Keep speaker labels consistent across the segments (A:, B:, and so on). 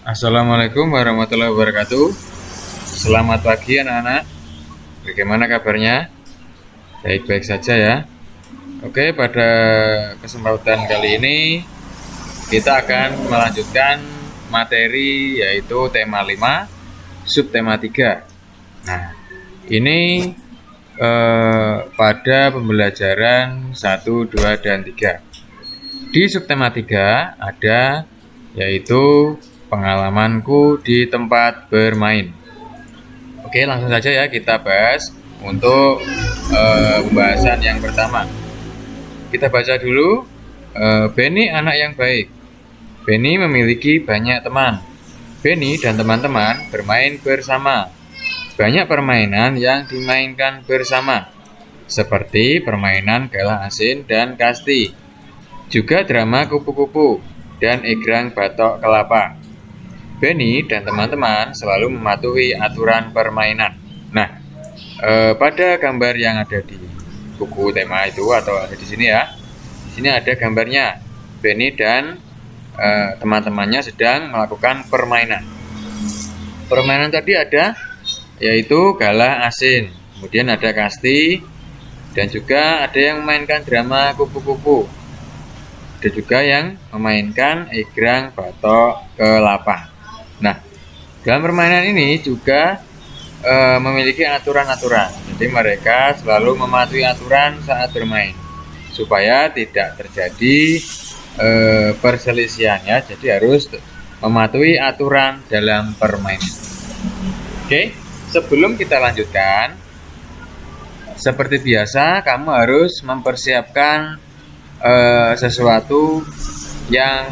A: Assalamualaikum warahmatullahi wabarakatuh. Selamat pagi anak-anak. Bagaimana kabarnya? Baik-baik saja ya. Oke, pada kesempatan kali ini kita akan melanjutkan materi yaitu tema 5, subtema 3. Nah, ini pada pembelajaran 1, 2, dan 3. Di subtema 3 ada yaitu pengalamanku di tempat bermain. Oke, langsung saja ya kita bahas untuk pembahasan yang pertama. Kita baca dulu. Benny anak yang baik. Benny memiliki banyak teman. Benny dan teman-teman bermain bersama. Banyak permainan yang dimainkan bersama, seperti permainan galah asin dan kasti. Juga drama kupu-kupu dan egrang batok kelapa. Benny dan teman-teman selalu mematuhi aturan permainan. Nah, pada gambar yang ada di buku tema itu atau ada di sini ya, di sini ada gambarnya. Benny dan teman-temannya sedang melakukan permainan. Permainan tadi ada yaitu galah asin, kemudian ada kasti, dan juga ada yang memainkan drama kupu-kupu. Ada juga yang memainkan egrang batok kelapa. Nah, dalam permainan ini juga memiliki aturan-aturan. Jadi mereka selalu mematuhi aturan saat bermain supaya tidak terjadi perselisihan ya. Jadi harus mematuhi aturan dalam permainan. Oke, sebelum kita lanjutkan, seperti biasa kamu harus mempersiapkan sesuatu yang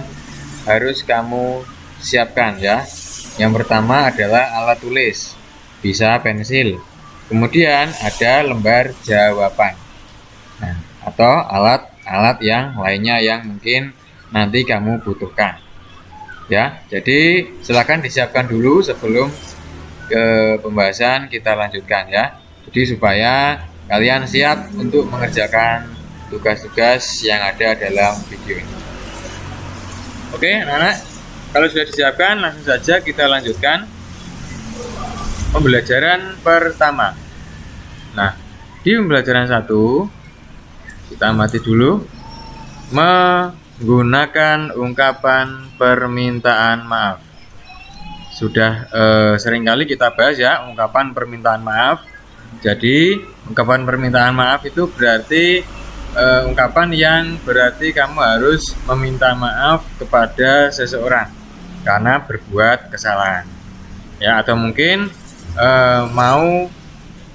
A: harus kamu siapkan ya. Yang pertama adalah alat tulis, bisa pensil. Kemudian ada lembar jawaban. Nah, atau alat-alat yang lainnya yang mungkin nanti kamu butuhkan. Ya, jadi silakan disiapkan dulu sebelum ke pembahasan kita lanjutkan ya. Jadi supaya kalian siap untuk mengerjakan tugas-tugas yang ada dalam video ini. Oke, anak-anak, kalau sudah disiapkan, langsung saja kita lanjutkan pembelajaran pertama. Nah, di pembelajaran 1, kita amati dulu. Menggunakan ungkapan permintaan maaf. Sudah seringkali kita bahas ya, ungkapan permintaan maaf. Jadi, ungkapan permintaan maaf itu berarti ungkapan yang berarti kamu harus meminta maaf kepada seseorang karena berbuat kesalahan ya, atau mungkin mau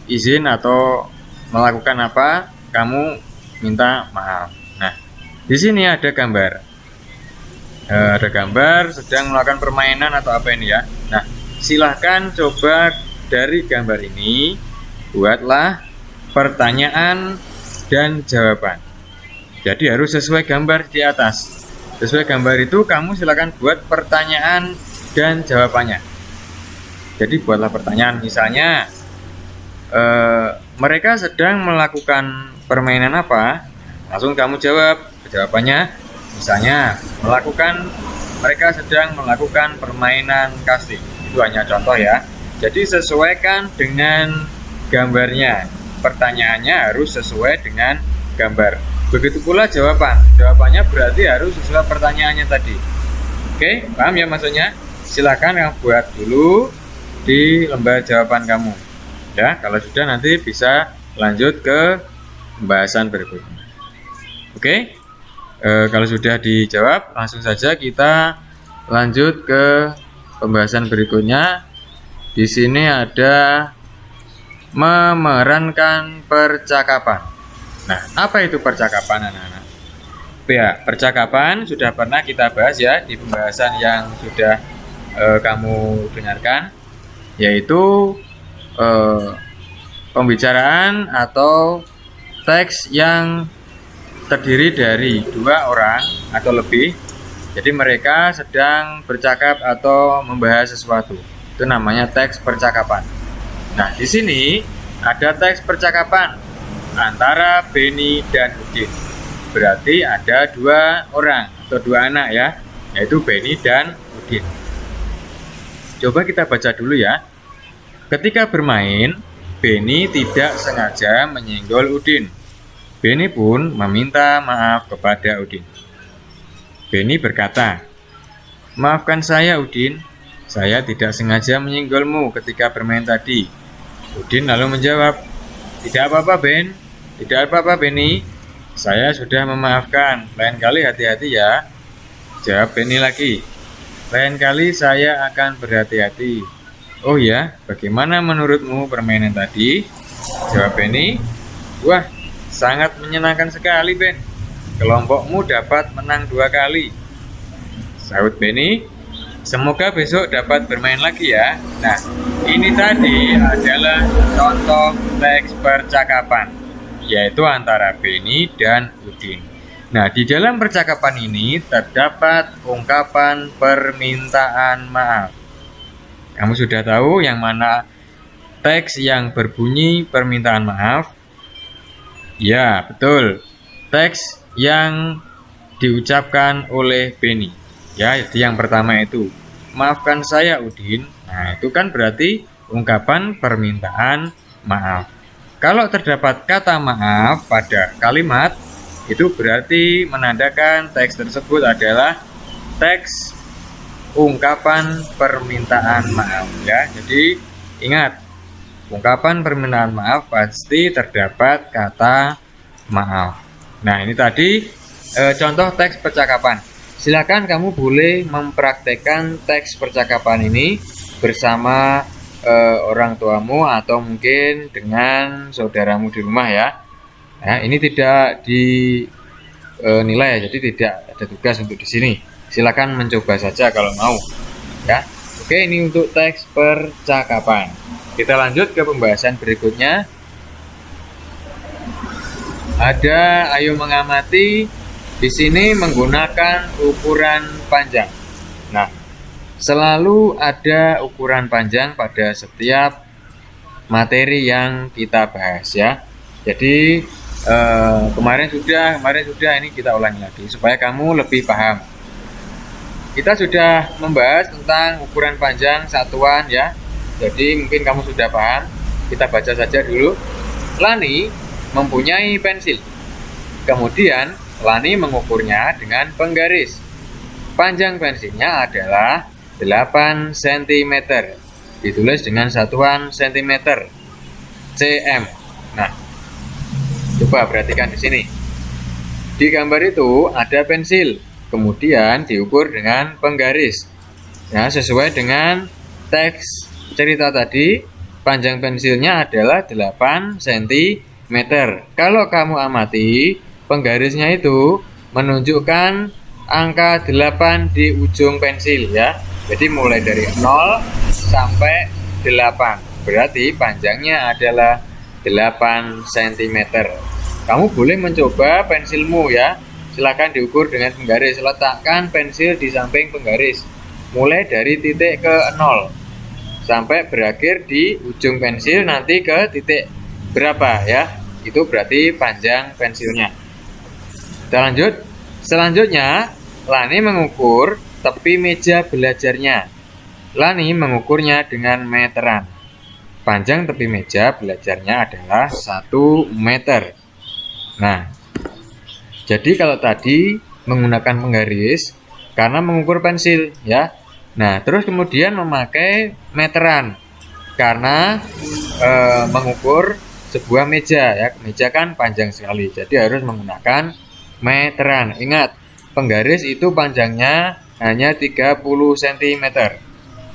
A: izin atau melakukan apa kamu minta maaf. Nah, di sini ada gambar sedang melakukan permainan atau apa ini ya. Nah, silahkan coba dari gambar ini buatlah pertanyaan dan jawaban. Jadi harus sesuai gambar di atas. Sesuai gambar itu kamu silakan buat pertanyaan dan jawabannya. Jadi buatlah pertanyaan, misalnya mereka sedang melakukan permainan apa? Langsung kamu jawab. Jawabannya misalnya mereka sedang melakukan permainan kasti. Itu hanya contoh ya. Jadi sesuaikan dengan gambarnya. Pertanyaannya harus sesuai dengan gambar. Begitu pula jawabannya berarti harus sesuai pertanyaannya tadi. Oke, paham ya maksudnya? Silakan kamu buat dulu di lembar jawaban kamu ya. Kalau sudah nanti bisa lanjut ke pembahasan berikutnya. Oke, kalau sudah dijawab langsung saja kita lanjut ke pembahasan berikutnya. Di sini ada memerankan percakapan. Nah, apa itu percakapan anak-anak? Ya, percakapan sudah pernah kita bahas ya di pembahasan yang sudah kamu dengarkan, yaitu pembicaraan atau teks yang terdiri dari 2 orang atau lebih. Jadi mereka sedang bercakap atau membahas sesuatu. Itu namanya teks percakapan. Nah, di sini ada teks percakapan antara Benny dan Udin. Berarti ada 2 orang atau 2 anak ya, yaitu Benny dan Udin. Coba kita baca dulu ya. Ketika bermain, Benny tidak sengaja menyenggol Udin. Benny pun meminta maaf kepada Udin. Benny berkata, "Maafkan saya, Udin. Saya tidak sengaja menyenggolmu ketika bermain tadi." Udin lalu menjawab, "Tidak apa-apa, Ben. Tidak apa-apa, Benny. Saya sudah memaafkan. Lain kali hati-hati ya." Jawab Benny lagi, "Lain kali saya akan berhati-hati." "Oh ya, bagaimana menurutmu permainan tadi?" Jawab Benny, "Wah, sangat menyenangkan sekali, Ben. Kelompokmu dapat menang 2 kali." Sahut Benny, "Semoga besok dapat bermain lagi ya." Nah, ini tadi adalah contoh teks percakapan, yaitu antara Benny dan Udin. Nah, di dalam percakapan ini terdapat ungkapan permintaan maaf. Kamu sudah tahu yang mana teks yang berbunyi permintaan maaf? Ya, betul. Teks yang diucapkan oleh Benny. Ya, jadi yang pertama itu, "Maafkan saya, Udin." Nah, itu kan berarti ungkapan permintaan maaf. Kalau terdapat kata maaf pada kalimat, itu berarti menandakan teks tersebut adalah teks ungkapan permintaan maaf ya. Jadi ingat, ungkapan permintaan maaf pasti terdapat kata maaf. Nah, ini tadi contoh teks percakapan. Silakan kamu boleh mempraktekkan teks percakapan ini bersama orang tuamu atau mungkin dengan saudaramu di rumah ya. Nah, ini tidak dinilai ya, jadi tidak ada tugas untuk di sini. Silakan mencoba saja kalau mau. Ya, oke, ini untuk teks percakapan. Kita lanjut ke pembahasan berikutnya. Ada ayo mengamati. Di sini menggunakan ukuran panjang. Nah, selalu ada ukuran panjang pada setiap materi yang kita bahas ya. Jadi kemarin sudah, ini kita ulangi lagi supaya kamu lebih paham. Kita sudah membahas tentang ukuran panjang satuan ya. Jadi mungkin kamu sudah paham. Kita baca saja dulu. Lani mempunyai pensil. Kemudian Lani mengukurnya dengan penggaris. Panjang pensilnya adalah 8 cm. Ditulis dengan satuan cm. cm. Nah, coba perhatikan di sini. Di gambar itu ada pensil, kemudian diukur dengan penggaris. Nah, sesuai dengan teks cerita tadi, panjang pensilnya adalah 8 cm. Kalau kamu amati, penggarisnya itu menunjukkan angka 8 di ujung pensil ya. Jadi mulai dari 0 sampai 8. Berarti panjangnya adalah 8 cm. Kamu boleh mencoba pensilmu ya. Silakan diukur dengan penggaris. Letakkan pensil di samping penggaris. Mulai dari titik ke 0 sampai berakhir di ujung pensil nanti ke titik berapa ya. Itu berarti panjang pensilnya. Kita lanjut. Selanjutnya, Lani mengukur tepi meja belajarnya. Lani mengukurnya dengan meteran. Panjang tepi meja belajarnya adalah 1 meter. Nah, jadi kalau tadi menggunakan penggaris karena mengukur pensil ya. Nah, terus kemudian memakai meteran karena mengukur sebuah meja ya. Meja kan panjang sekali, jadi harus menggunakan meteran. Ingat, penggaris itu panjangnya hanya 30 cm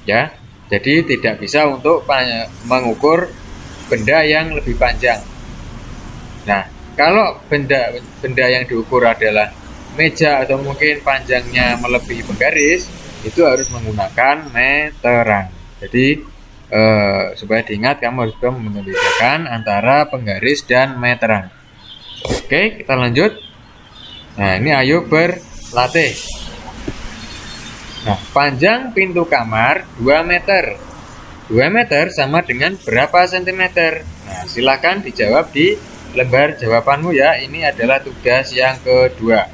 A: ya. Jadi tidak bisa untuk mengukur benda yang lebih panjang. Nah, kalau benda yang diukur adalah meja atau mungkin panjangnya melebihi penggaris, itu harus menggunakan meteran. Jadi supaya diingat, kamu harus membedakan antara penggaris dan meteran. Oke, kita lanjut. Nah, ini ayo berlatih. Nah, panjang pintu kamar 2 meter. 2 meter sama dengan berapa sentimeter? Nah, silakan dijawab di lembar jawabanmu ya. Ini adalah tugas yang kedua.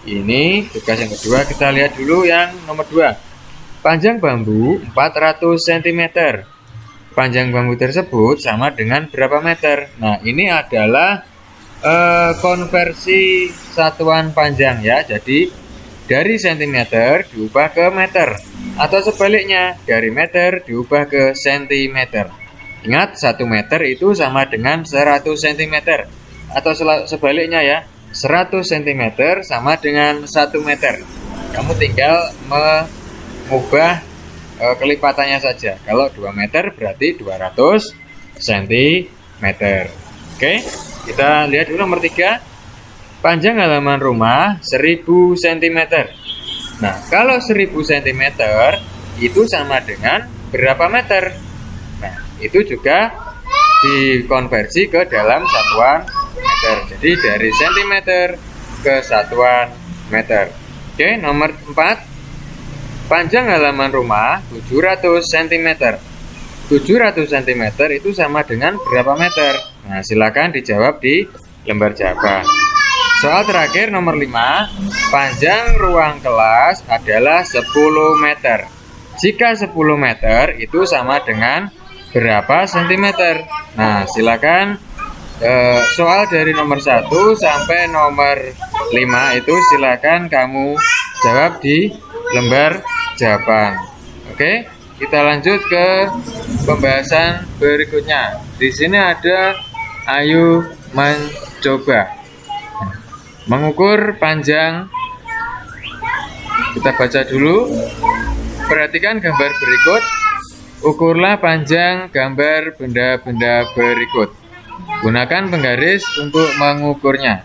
A: Ini tugas yang kedua. Kita lihat dulu yang nomor 2. Panjang bambu 400 cm. Panjang bambu tersebut sama dengan berapa meter? Nah, ini adalah konversi satuan panjang ya. Jadi dari cm diubah ke meter, atau sebaliknya dari meter diubah ke cm. Ingat, 1 meter itu sama dengan 100 cm, atau sebaliknya ya, 100 cm sama dengan 1 meter. Kamu tinggal mengubah kelipatannya saja. Kalau 2 meter berarti 200 cm. Oke, kita lihat dulu nomor 3. Panjang halaman rumah 1000 cm. Nah, kalau 1000 cm itu sama dengan berapa meter? Nah, itu juga dikonversi ke dalam satuan meter. Jadi dari cm ke satuan meter. Oke, nomor 4. Panjang halaman rumah 700 cm. 700 cm itu sama dengan berapa meter? Nah, silakan dijawab di lembar jawaban. Soal terakhir nomor 5. Panjang ruang kelas adalah 10 meter. Jika 10 meter itu sama dengan berapa sentimeter? Nah, silakan soal dari nomor 1 sampai nomor 5 itu silakan kamu jawab di lembar jawaban. Oke, kita lanjut ke pembahasan berikutnya. Di sini ada ayo mencoba. Mengukur panjang, kita baca dulu. Perhatikan gambar berikut. Ukurlah panjang gambar benda-benda berikut. Gunakan penggaris untuk mengukurnya.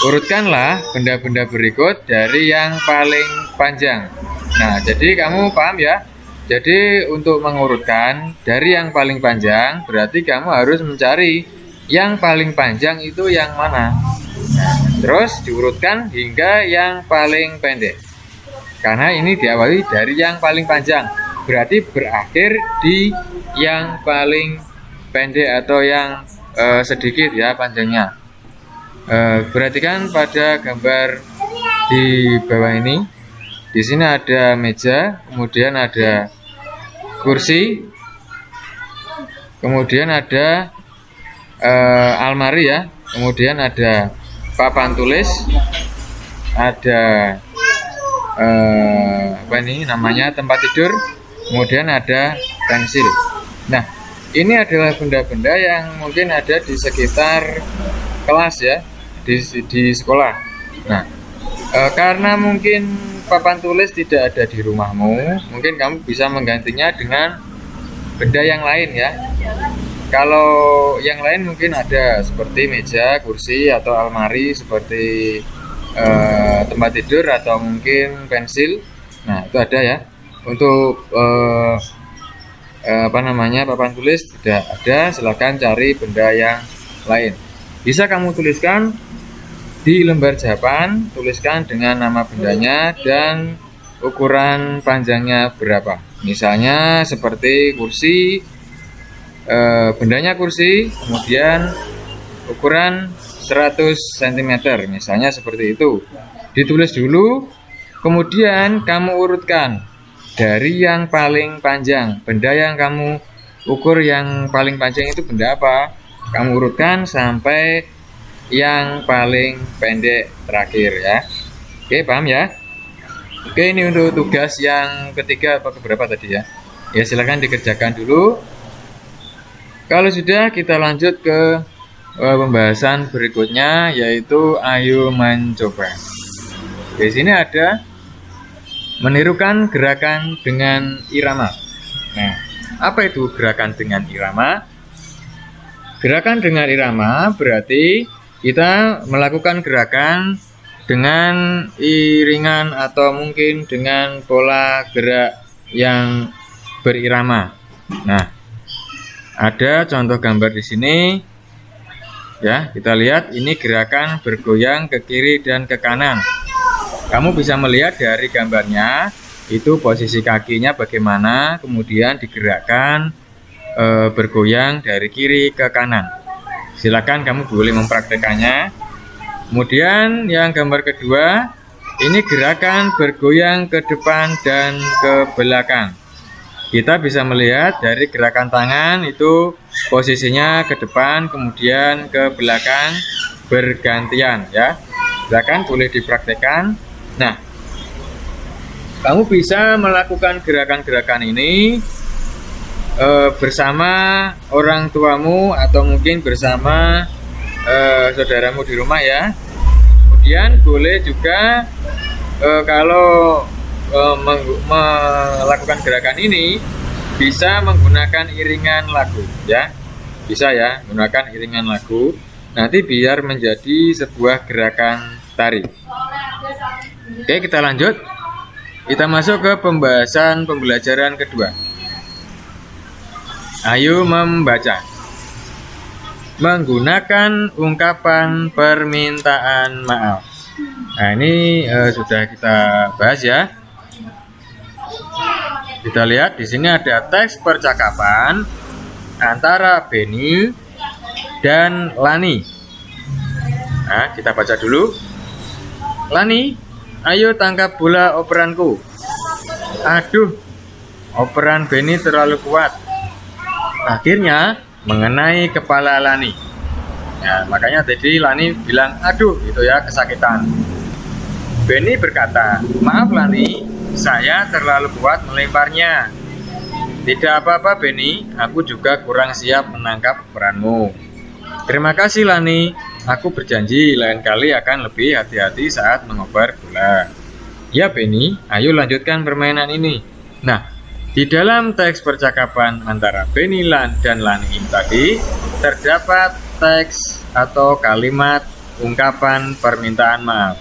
A: Urutkanlah benda-benda berikut dari yang paling panjang. Nah, jadi kamu paham ya? Jadi untuk mengurutkan dari yang paling panjang, berarti kamu harus mencari yang paling panjang itu yang mana. Terus diurutkan hingga yang paling pendek. Karena ini diawali dari yang paling panjang, berarti berakhir di yang paling pendek atau yang sedikit ya panjangnya. Perhatikan pada gambar di bawah ini. Di sini ada meja, kemudian ada kursi, kemudian ada almari ya, kemudian ada papan tulis, ada apa ini namanya tempat tidur, kemudian ada pensil. Nah, ini adalah benda-benda yang mungkin ada di sekitar kelas ya, di sekolah. Nah, karena mungkin papan tulis tidak ada di rumahmu, mungkin kamu bisa menggantinya dengan benda yang lain ya. Kalau yang lain mungkin ada seperti meja, kursi, atau almari, seperti tempat tidur, atau mungkin pensil. Nah, itu ada ya. Untuk papan tulis tidak ada, silahkan cari benda yang lain. Bisa kamu tuliskan di lembar jawaban, tuliskan dengan nama bendanya dan ukuran panjangnya berapa. Misalnya seperti kursi, bendanya kursi, kemudian ukuran 100 cm, misalnya seperti itu. Ditulis dulu, kemudian kamu urutkan dari yang paling panjang. Benda yang kamu ukur yang paling panjang itu benda apa? Kamu urutkan sampai yang paling pendek terakhir ya. Oke, paham ya? Oke, ini untuk tugas yang ketiga atau keberapa tadi ya? Ya, silakan dikerjakan dulu. Kalau sudah, kita lanjut ke pembahasan berikutnya, yaitu ayo mencoba. Di sini ada menirukan gerakan dengan irama. Nah, apa itu gerakan dengan irama? Gerakan dengan irama berarti kita melakukan gerakan dengan iringan atau mungkin dengan pola gerak yang berirama. Nah, ada contoh gambar di sini. Ya, kita lihat ini gerakan bergoyang ke kiri dan ke kanan. Kamu bisa melihat dari gambarnya itu posisi kakinya bagaimana, kemudian digerakkan bergoyang dari kiri ke kanan. Silakan kamu boleh mempraktekannya. Kemudian yang gambar kedua, Ini gerakan bergoyang ke depan dan ke belakang. Kita bisa melihat dari gerakan tangan itu posisinya ke depan kemudian ke belakang bergantian ya. Gerakan boleh dipraktekkan. Nah, kamu bisa melakukan gerakan-gerakan ini bersama orang tuamu atau mungkin bersama saudaramu di rumah ya. Kemudian boleh juga kalau melakukan gerakan ini bisa menggunakan iringan lagu ya, bisa ya menggunakan iringan lagu, nanti biar menjadi sebuah gerakan tari. Oke, kita lanjut, kita masuk ke pembelajaran kedua. Ayo membaca. Menggunakan ungkapan permintaan maaf. Nah, ini sudah kita bahas ya. Kita lihat di sini ada teks percakapan antara Benny dan Lani. Nah, kita baca dulu. Lani, ayo tangkap bola operanku. Aduh, operan Benny terlalu kuat. Akhirnya mengenai kepala Lani. Ya, makanya tadi Lani bilang aduh gitu ya, kesakitan. Benny berkata, maaf Lani, saya terlalu kuat melemparnya. Tidak apa-apa Benny, aku juga kurang siap menangkap peranmu. Terima kasih Lani, aku berjanji lain kali akan lebih hati-hati saat mengoper bola. Ya Benny, ayo lanjutkan permainan ini. Nah, di dalam teks percakapan antara Benny dan Lani tadi terdapat teks atau kalimat ungkapan permintaan maaf.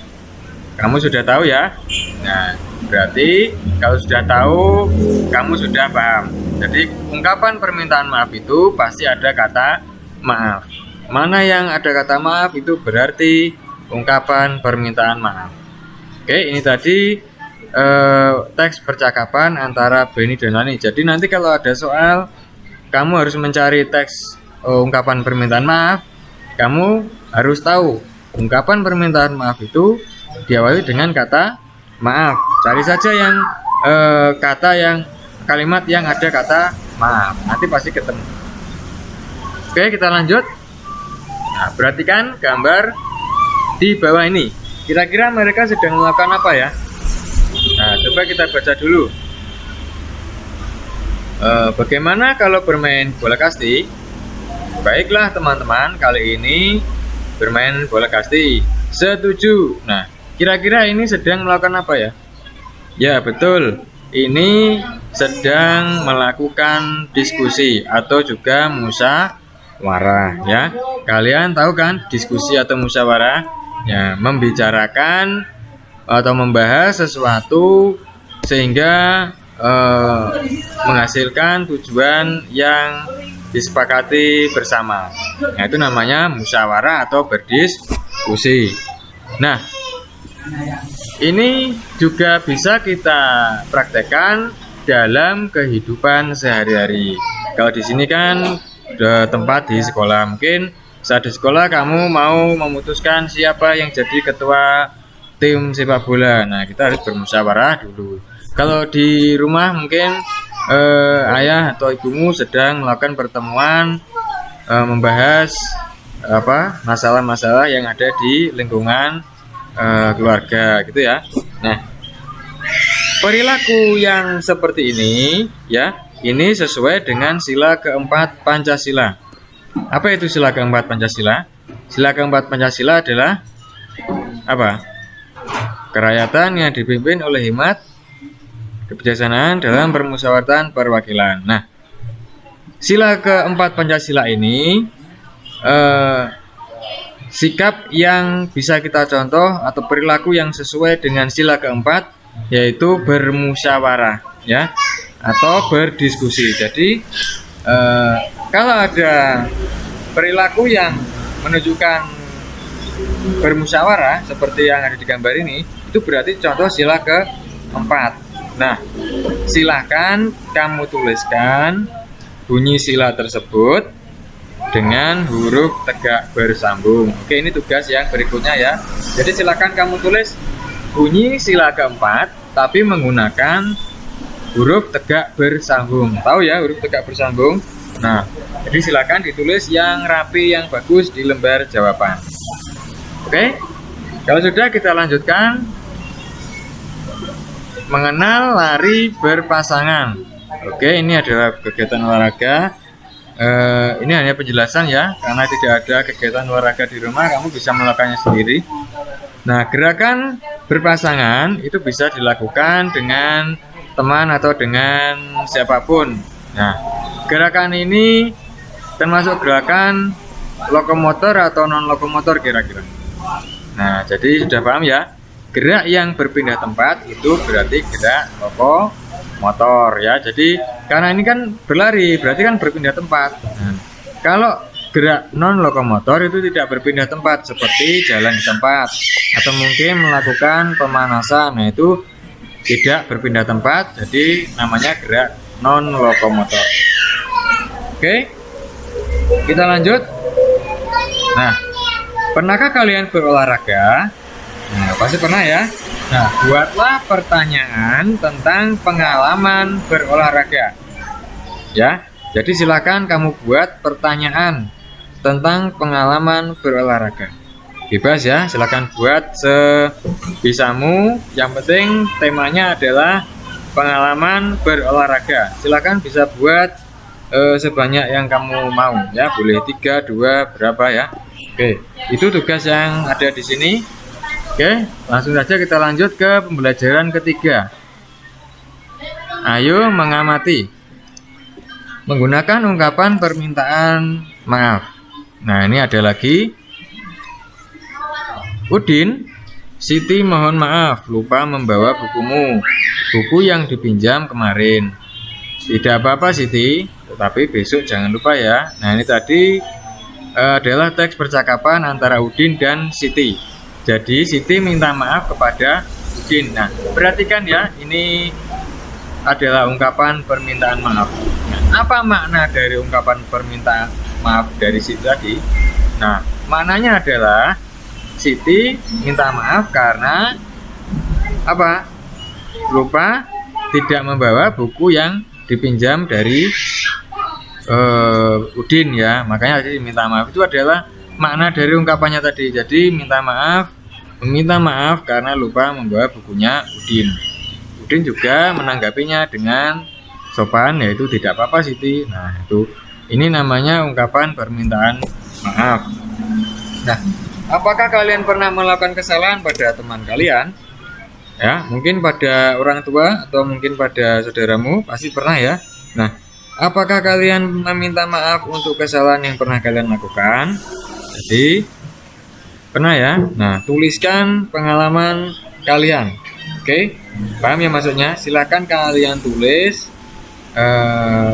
A: Kamu sudah tahu ya? Nah, berarti kalau sudah tahu, kamu sudah paham. Jadi ungkapan permintaan maaf itu pasti ada kata maaf. Mana yang ada kata maaf itu berarti ungkapan permintaan maaf. Oke, ini tadi teks percakapan antara Benny dan Lani. Jadi nanti kalau ada soal, kamu harus mencari teks ungkapan permintaan maaf. Kamu harus tahu ungkapan permintaan maaf itu diawali dengan kata maaf. Cari saja yang kalimat yang ada kata maaf. Nanti pasti ketemu. Oke, kita lanjut. Nah, perhatikan gambar di bawah ini. Kira-kira mereka sedang melakukan apa ya? Nah, coba kita baca dulu. Bagaimana kalau bermain bola kasti? Baiklah teman-teman, kali ini bermain bola kasti. Setuju. Nah, kira-kira ini sedang melakukan apa ya? Ya, betul. Ini sedang melakukan diskusi atau juga musyawarah ya. Kalian tahu kan diskusi atau musyawarah? Ya, membicarakan atau membahas sesuatu sehingga menghasilkan tujuan yang disepakati bersama. Nah, itu namanya musyawarah atau berdiskusi. Nah, ini juga bisa kita praktekkan dalam kehidupan sehari-hari. Kalau di sini kan tempat di sekolah, mungkin saat di sekolah kamu mau memutuskan siapa yang jadi ketua tim sepak bola. Nah, kita harus bermusyawarah dulu. Kalau di rumah mungkin ayah atau ibumu sedang melakukan pertemuan membahas masalah-masalah yang ada di lingkungan keluarga gitu ya. Nah, perilaku yang seperti ini ya, ini sesuai dengan sila keempat Pancasila. Apa itu sila keempat Pancasila? Sila keempat Pancasila adalah apa? Kerakyatan yang dipimpin oleh hikmat, kebijaksanaan dalam permusyawaratan perwakilan. Nah, sila keempat Pancasila ini sikap yang bisa kita contoh atau perilaku yang sesuai dengan sila keempat yaitu bermusyawarah ya atau berdiskusi. Jadi kalau ada perilaku yang menunjukkan bermusyawarah seperti yang ada di gambar ini, itu berarti contoh sila keempat. Nah, silahkan kamu tuliskan bunyi sila tersebut dengan huruf tegak bersambung. Oke, ini tugas yang berikutnya ya. Jadi silakan kamu tulis bunyi sila keempat tapi menggunakan huruf tegak bersambung. Tahu ya huruf tegak bersambung? Nah, jadi silakan ditulis yang rapi, yang bagus di lembar jawaban. Oke? Kalau sudah, kita lanjutkan. Mengenal lari berpasangan. Oke, ini adalah kegiatan olahraga. Ini hanya penjelasan ya, karena tidak ada kegiatan olahraga di rumah, kamu bisa melakukannya sendiri. Nah, gerakan berpasangan itu bisa dilakukan dengan teman atau dengan siapapun. Nah, gerakan ini termasuk gerakan lokomotor atau non lokomotor kira-kira. Nah, jadi sudah paham ya? Gerak yang berpindah tempat itu berarti gerak lokomotor ya. Jadi karena ini kan berlari, berarti kan berpindah tempat. Nah, kalau gerak non lokomotor itu tidak berpindah tempat, seperti jalan di tempat atau mungkin melakukan pemanasan. Nah, itu tidak berpindah tempat, jadi namanya gerak non lokomotor. Oke, kita lanjut. Nah, pernahkah kalian berolahraga? Nah, pasti pernah ya. Nah, buatlah pertanyaan tentang pengalaman berolahraga. Ya, jadi silakan kamu buat pertanyaan tentang pengalaman berolahraga. Bebas ya, silakan buat sebisamu. Yang penting temanya adalah pengalaman berolahraga. Silakan bisa buat sebanyak yang kamu mau ya, boleh 3, 2, berapa ya. Oke, itu tugas yang ada di sini. Oke, langsung saja kita lanjut ke pembelajaran ketiga. Ayo mengamati. Menggunakan ungkapan permintaan maaf. Nah, ini ada lagi. Udin, Siti mohon maaf lupa membawa bukumu. Buku yang dipinjam kemarin. Tidak apa-apa Siti, tetapi besok jangan lupa ya. Nah, ini tadi adalah teks percakapan antara Udin dan Siti. Jadi Siti minta maaf kepada Udin. Nah, perhatikan ya, ini adalah ungkapan permintaan maaf. Nah, apa makna dari ungkapan permintaan maaf dari Siti tadi? Nah, maknanya adalah Siti minta maaf karena apa? Lupa tidak membawa buku yang dipinjam dari Udin ya. Makanya Siti minta maaf, itu adalah makna dari ungkapannya tadi. Jadi meminta maaf karena lupa membawa bukunya Udin. Udin juga menanggapinya dengan sopan, yaitu tidak apa-apa Siti. Nah, ini namanya ungkapan permintaan maaf. Nah, apakah kalian pernah melakukan kesalahan pada teman kalian? Ya, mungkin pada orang tua atau mungkin pada saudaramu, pasti pernah ya. Nah, apakah kalian meminta maaf untuk kesalahan yang pernah kalian lakukan? Jadi, pernah ya? Nah, tuliskan pengalaman kalian. Oke, paham ya maksudnya? Silakan kalian tulis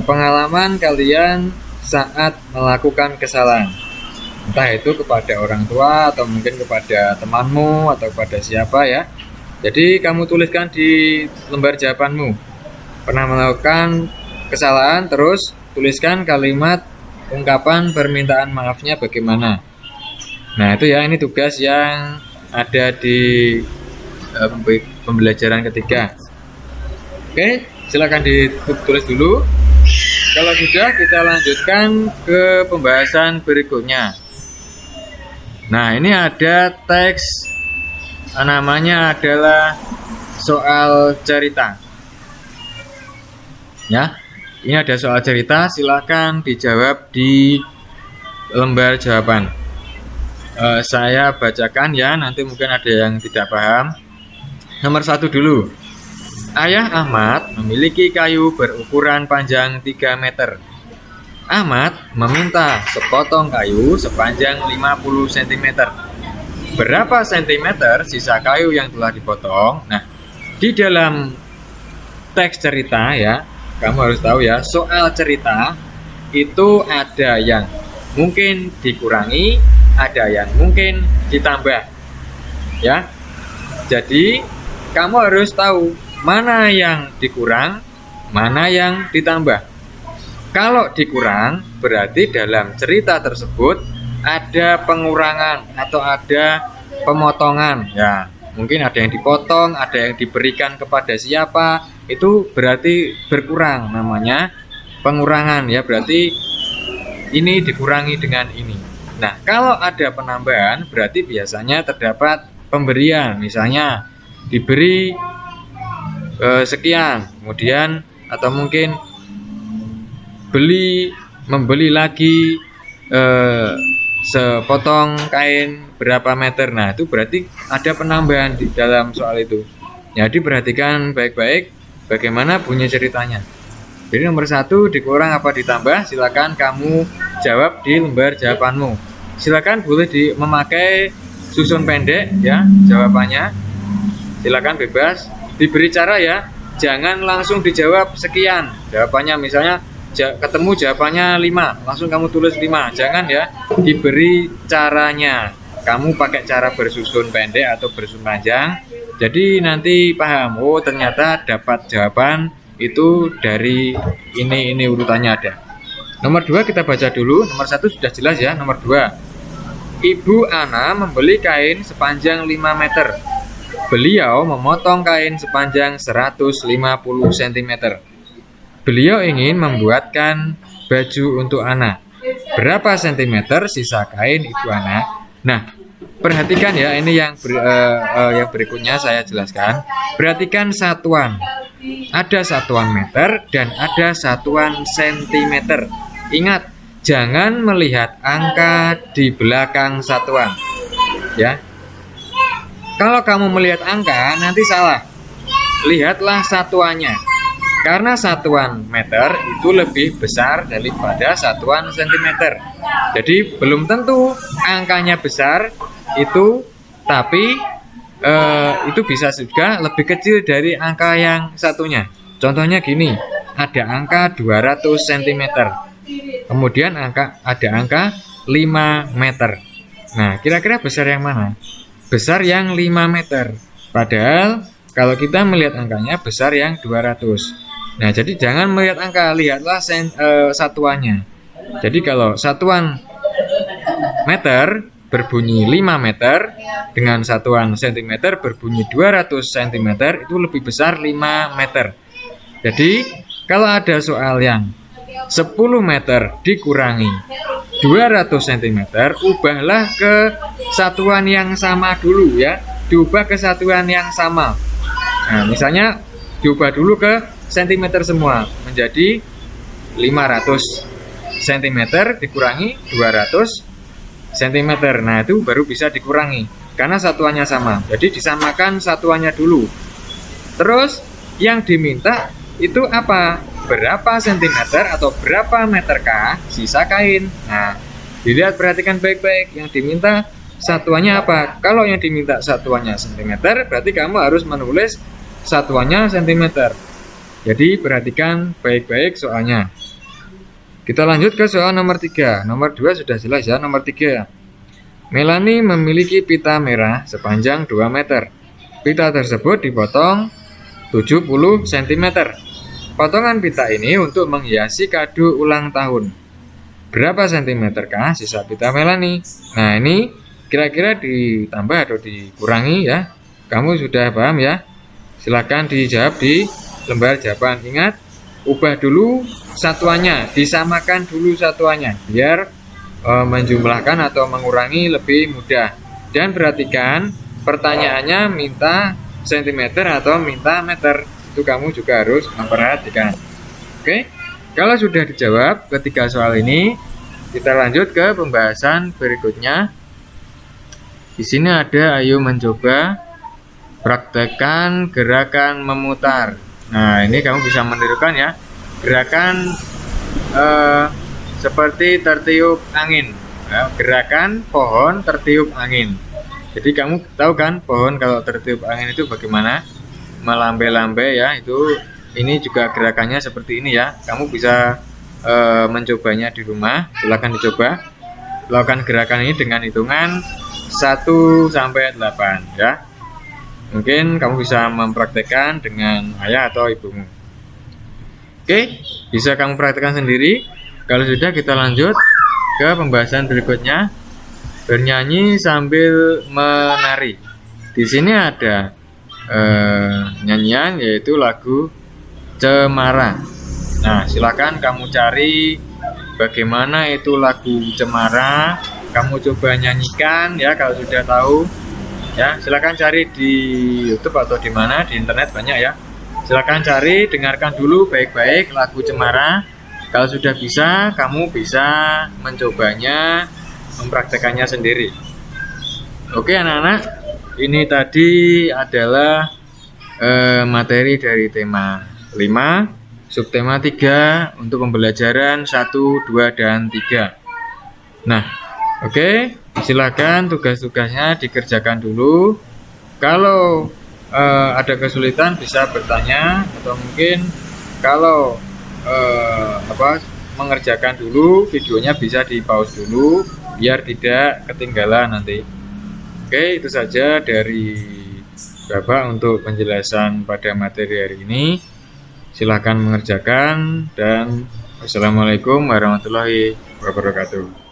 A: pengalaman kalian saat melakukan kesalahan. Entah itu kepada orang tua atau mungkin kepada temanmu atau kepada siapa ya. Jadi kamu tuliskan di lembar jawabanmu. Pernah melakukan kesalahan, terus tuliskan kalimat ungkapan permintaan maafnya bagaimana. Nah, itu ya, ini tugas yang ada di pembelajaran ketiga. Oke, silakan ditulis dulu. Kalau sudah, kita lanjutkan ke pembahasan berikutnya. Nah, ini ada teks, namanya adalah soal cerita. Ya, ini ada soal cerita, silakan dijawab di lembar jawaban. Saya bacakan ya, nanti mungkin ada yang tidak paham. Nomor 1 dulu. Ayah Ahmad memiliki kayu berukuran panjang 3 meter. Ahmad meminta sepotong kayu sepanjang 50 cm. Berapa sentimeter sisa kayu yang telah dipotong? Nah, di dalam teks cerita ya, kamu harus tahu ya, soal cerita itu ada yang mungkin dikurangi, ada yang mungkin ditambah. Ya. Jadi, kamu harus tahu mana yang dikurang, mana yang ditambah. Kalau dikurang, berarti dalam cerita tersebut ada pengurangan atau ada pemotongan. Ya, mungkin ada yang dipotong, ada yang diberikan kepada siapa, itu berarti berkurang, namanya pengurangan ya, berarti ini dikurangi dengan ini. Nah, kalau ada penambahan berarti biasanya terdapat pemberian, misalnya diberi sekian, kemudian atau mungkin membeli lagi sepotong kain berapa meter. Nah, itu berarti ada penambahan di dalam soal itu. Jadi perhatikan baik-baik bagaimana bunyi ceritanya. Jadi nomor 1 dikurang apa ditambah? Silakan kamu jawab di lembar jawabanmu. Silakan boleh memakai susun pendek ya jawabannya. Silakan bebas. Diberi cara ya, jangan langsung dijawab sekian. Jawabannya misalnya ketemu jawabannya 5, langsung kamu tulis 5, jangan ya, diberi caranya. Kamu pakai cara bersusun pendek atau bersusun panjang, jadi nanti paham, oh ternyata dapat jawaban itu dari ini urutannya ada. Nomor 2 kita baca dulu. Nomor 1 sudah jelas ya. Nomor 2, Ibu Ana membeli kain sepanjang 5 meter. Beliau memotong kain sepanjang 150 cm. Beliau ingin membuatkan baju untuk Ana. Berapa sentimeter sisa kain Ibu Ana? Nah, perhatikan ya, ini yang berikutnya saya jelaskan. Perhatikan satuan. Ada satuan meter dan ada satuan sentimeter. Ingat, jangan melihat angka di belakang satuan. Ya. Kalau kamu melihat angka nanti salah. Lihatlah satuannya. Karena satuan meter itu lebih besar daripada satuan sentimeter. Jadi belum tentu angkanya besar itu, tapi itu bisa juga lebih kecil dari angka yang satunya. Contohnya gini, ada angka 200 cm. Kemudian ada angka 5 meter. Nah, kira-kira besar yang mana? Besar yang 5 meter. Padahal kalau kita melihat angkanya besar yang 200. Nah, jadi jangan melihat angka, lihatlah satuannya. Jadi kalau satuan meter berbunyi 5 meter dengan satuan sentimeter berbunyi 200 cm, itu lebih besar 5 meter. Jadi kalau ada soal yang 10 meter dikurangi 200 cm, ubahlah ke satuan yang sama dulu ya. Diubah ke satuan yang sama. Nah, misalnya diubah dulu ke sentimeter semua, menjadi 500 cm dikurangi 200 cm. Nah, itu baru bisa dikurangi karena satuannya sama. Jadi disamakan satuannya dulu. Terus yang diminta itu apa? Berapa sentimeter atau berapa meterkah sisa kain? Nah, dilihat, perhatikan baik-baik. Yang diminta satuannya apa? Kalau yang diminta satuannya sentimeter, berarti kamu harus menulis satuannya sentimeter. Jadi perhatikan baik-baik soalnya. Kita lanjut ke soal nomor 3. Nomor 2 sudah jelas ya. Nomor 3, Melanie memiliki pita merah sepanjang 2 meter. Pita tersebut dipotong 70 cm. Potongan pita ini untuk menghiasi kado ulang tahun. Berapa sentimeterkah sisa pita Melanie? Nah, ini kira-kira ditambah atau dikurangi ya. Kamu sudah paham ya? Silakan dijawab di lembar jawaban. Ingat, ubah dulu satuannya, disamakan dulu satuannya biar menjumlahkan atau mengurangi lebih mudah. Dan perhatikan pertanyaannya minta sentimeter atau minta meter, itu kamu juga harus memperhatikan. Oke, kalau sudah dijawab ketiga soal ini, kita lanjut ke pembahasan berikutnya. Di sini ada, ayo mencoba praktekkan gerakan memutar. Nah, ini kamu bisa menirukan ya, gerakan seperti tertiup angin ya, gerakan pohon tertiup angin. Jadi kamu tahu kan pohon kalau tertiup angin itu bagaimana, melambai-lambai ya. Ini juga gerakannya seperti ini ya. Kamu bisa mencobanya di rumah, silakan dicoba. Lakukan gerakan ini dengan hitungan 1 sampai 8 ya. Mungkin kamu bisa mempraktekkan dengan ayah atau ibumu. Oke, bisa kamu praktekkan sendiri. Kalau sudah, kita lanjut ke pembahasan berikutnya. Bernyanyi sambil menari. Di sini ada nyanyian yaitu lagu Cemara. Nah, silakan kamu cari bagaimana itu lagu Cemara. Kamu coba nyanyikan ya kalau sudah tahu. Ya, silakan cari di YouTube atau di mana, di internet banyak ya. Silakan cari, dengarkan dulu baik-baik lagu Cemara. Kalau sudah bisa, kamu bisa mencobanya, mempraktekannya sendiri. Oke anak-anak, ini tadi adalah materi dari tema 5, subtema 3 untuk pembelajaran 1, 2, dan 3. Nah, oke, silakan tugas-tugasnya dikerjakan dulu. Kalau ada kesulitan bisa bertanya, atau mungkin kalau mengerjakan dulu videonya bisa di pause dulu biar tidak ketinggalan nanti. Oke, itu saja dari Bapak untuk penjelasan pada materi hari ini. Silahkan mengerjakan dan wassalamualaikum warahmatullahi wabarakatuh.